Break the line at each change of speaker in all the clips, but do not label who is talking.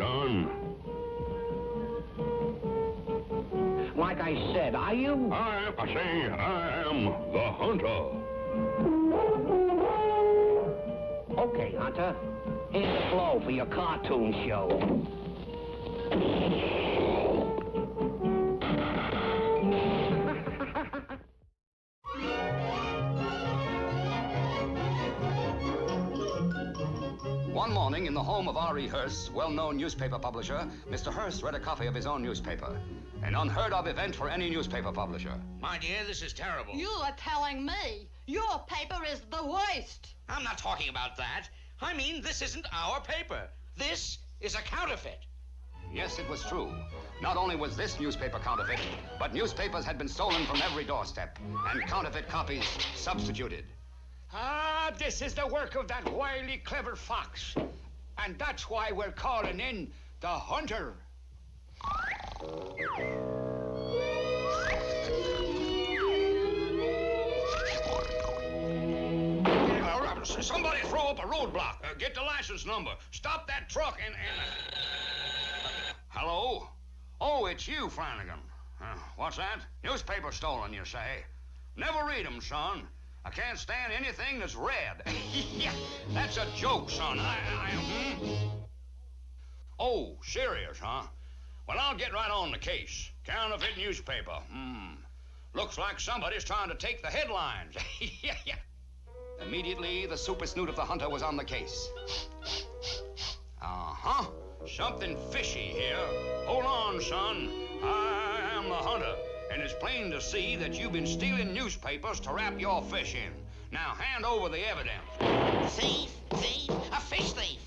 son.
Like I said, are you?
I say I am the hunter.
Okay, Hunter. Here's the blow for your cartoon show.
One morning, in the home of R.E. Hearst, well-known newspaper publisher, Mr. Hearst read a copy of his own newspaper. An unheard-of event for any newspaper publisher.
My dear, this is terrible.
You are telling me your paper is the worst.
I'm not talking about that. I mean, this isn't our paper. This is a counterfeit.
Yes, it was true. Not only was this newspaper counterfeit, but newspapers had been stolen from every doorstep, and counterfeit copies substituted.
This is the work of that wily, clever fox. And that's why we're calling in the hunter.
Somebody throw up a roadblock. Get the license number. Stop that truck and... Hello? Oh, it's you, Flanagan. What's that? Newspaper stolen, you say? Never read 'em, son. I can't stand anything that's red. Yeah, that's a joke, son. Oh, serious, huh? Well, I'll get right on the case. Counterfeit newspaper. Looks like somebody's trying to take the headlines. Yeah.
Immediately, the super snoot of the hunter was on the case.
Uh-huh. Something fishy here. Hold on, son. I am the hunter, and it's plain to see that you've been stealing newspapers to wrap your fish in. Now, hand over the evidence.
Thief! A fish thief!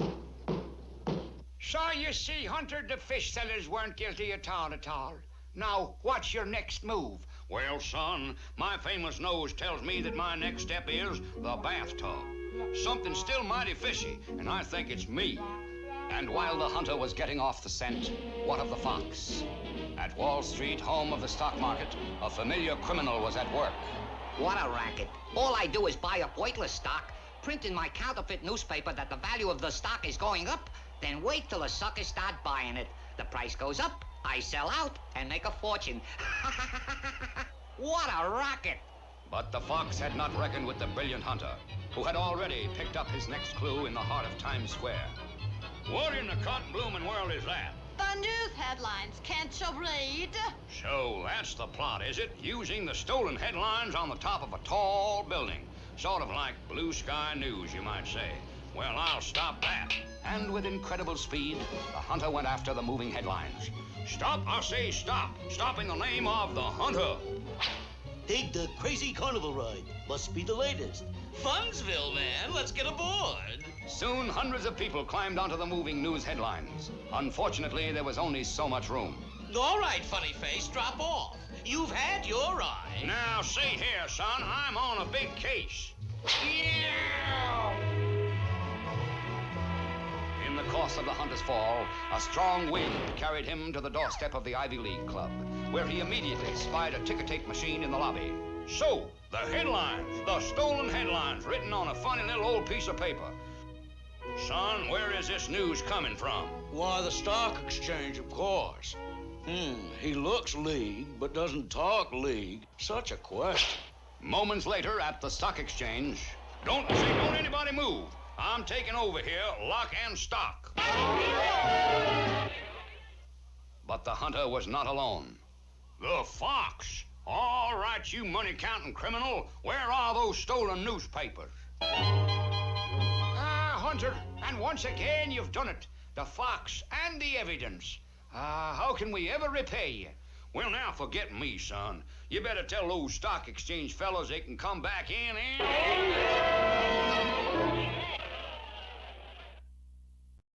So you see, Hunter, the fish sellers weren't guilty at all. Now, what's your next move?
Well, son, my famous nose tells me that my next step is the bathtub. Something's still mighty fishy, and I think it's me.
And while the hunter was getting off the scent, what of the fox? At Wall Street, home of the stock market, a familiar criminal was at work.
What a racket. All I do is buy up worthless stock, print in my counterfeit newspaper that the value of the stock is going up, then wait till the suckers start buying it. The price goes up, I sell out, and make a fortune. What a racket!
But the fox had not reckoned with the brilliant hunter, who had already picked up his next clue in the heart of Times Square.
What in the cotton-blooming world is that?
The news headlines, can't you read?
So that's the plot, is it? Using the stolen headlines on the top of a tall building. Sort of like blue sky news, you might say. Well, I'll stop that.
And with incredible speed, the hunter went after the moving headlines.
Stop, I say stop. Stop in the name of the hunter.
Take the crazy carnival ride. Must be the latest.
Funsville, man. Let's get aboard.
Soon, hundreds of people climbed onto the moving news headlines. Unfortunately, there was only so much room.
All right, funny face, drop off. You've had your ride.
Now, see here, son, I'm on a big case.
In the course of the hunter's fall, a strong wind carried him to the doorstep of the Ivy League Club, where he immediately spied a ticker-tape machine in the lobby.
So, the headlines, the stolen headlines written on a funny little old piece of paper. Son, where is this news coming from?
Why, the stock exchange, of course. He looks league, but doesn't talk league. Such a question.
Moments later, at the stock exchange...
Don't anybody move. I'm taking over here, lock and stock.
But the hunter was not alone.
The fox. All right, you money-counting criminal. Where are those stolen newspapers?
Hunter, and once again you've done it. The fox and the evidence. How can we ever repay you?
Well, now forget me, son. You better tell those stock exchange fellows they can come back in and...